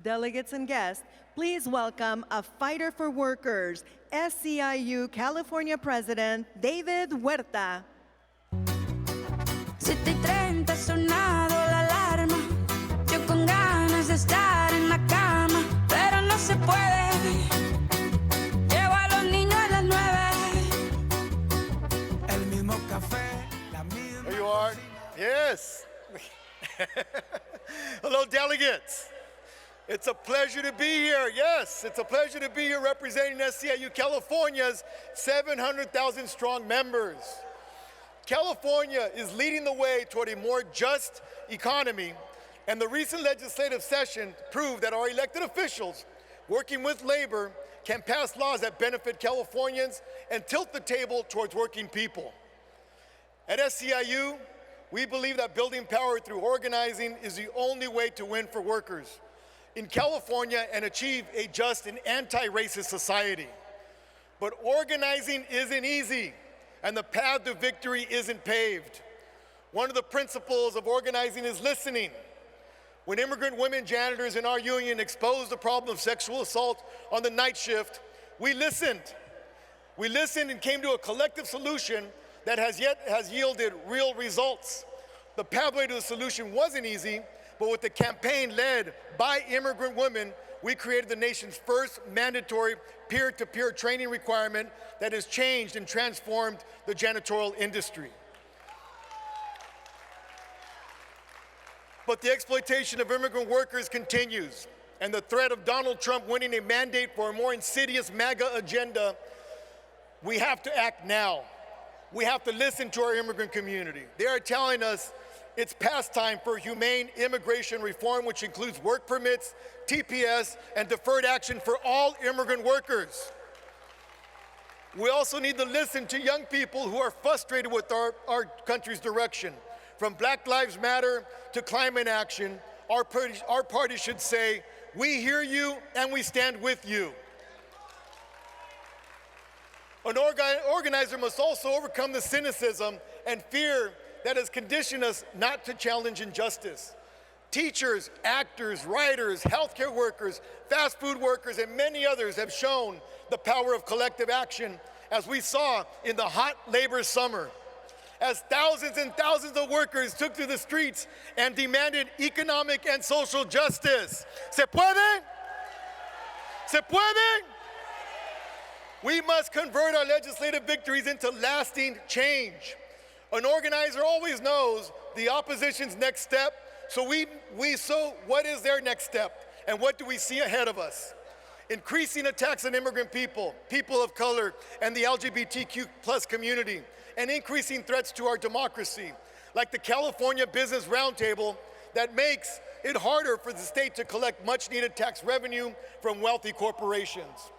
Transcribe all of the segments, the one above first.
Delegates and guests, please welcome a fighter for workers, SEIU California President, David Huerta. 7:30 sonado la alarma, yo con ganas de estar en la cama, pero no se puede. Llevo a los niños a las 9. El mismo café, la misma. There you are. Yes. Hello, delegates. It's a pleasure to be here. Yes, it's a pleasure to be here representing SEIU California's 700,000 strong members. California is leading the way toward a more just economy, and the recent legislative session proved that our elected officials, working with labor, can pass laws that benefit Californians and tilt the table towards working people. At SEIU, we believe that building power through organizing is the only way to win for workers in California and achieve a just and anti-racist society. But organizing isn't easy, and the path to victory isn't paved. One of the principles of organizing is listening. When immigrant women janitors in our union exposed the problem of sexual assault on the night shift, we listened. We listened and came to a collective solution that has yielded real results. The pathway to the solution wasn't easy, but with the campaign led by immigrant women, we created the nation's first mandatory peer-to-peer training requirement that has changed and transformed the janitorial industry. But the exploitation of immigrant workers continues, and the threat of Donald Trump winning a mandate for a more insidious MAGA agenda, we have to act now. We have to listen to our immigrant community. They are telling us it's past time for humane immigration reform, which includes work permits, TPS, and deferred action for all immigrant workers. We also need to listen to young people who are frustrated with our country's direction. From Black Lives Matter to climate action, our party should say, we hear you and we stand with you. An organizer must also overcome the cynicism and fear that has conditioned us not to challenge injustice. Teachers, actors, writers, healthcare workers, fast food workers, and many others have shown the power of collective action, as we saw in the hot labor summer, as thousands and thousands of workers took to the streets and demanded economic and social justice. ¿Se puede? ¿Se puede? We must convert our legislative victories into lasting change. An organizer always knows the opposition's next step, so what is their next step, and what do we see ahead of us? Increasing attacks on immigrant people, people of color, and the LGBTQ plus community, and increasing threats to our democracy, like the California Business Roundtable that makes it harder for the state to collect much-needed tax revenue from wealthy corporations.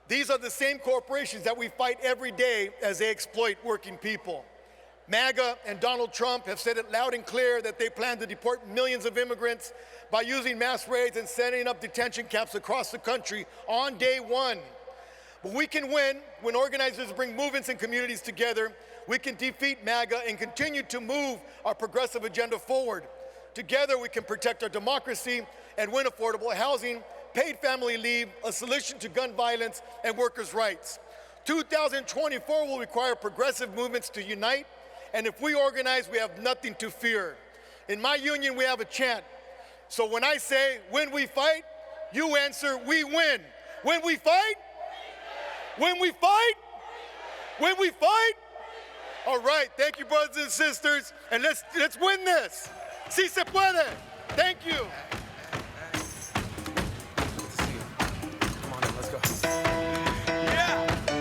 These are the same corporations that we fight every day as they exploit working people. MAGA and Donald Trump have said it loud and clear that they plan to deport millions of immigrants by using mass raids and setting up detention camps across the country on day one. But we can win when organizers bring movements and communities together. We can defeat MAGA and continue to move our progressive agenda forward. Together we can protect our democracy and win affordable housing, paid family leave, a solution to gun violence, and workers' rights. 2024 will require progressive movements to unite, and if we organize, we have nothing to fear. In my union, we have a chant. So when I say, when we fight, you answer, we win. When we fight? When we fight? When we fight? All right, thank you, brothers and sisters, and let's win this. Si se puede. Thank you.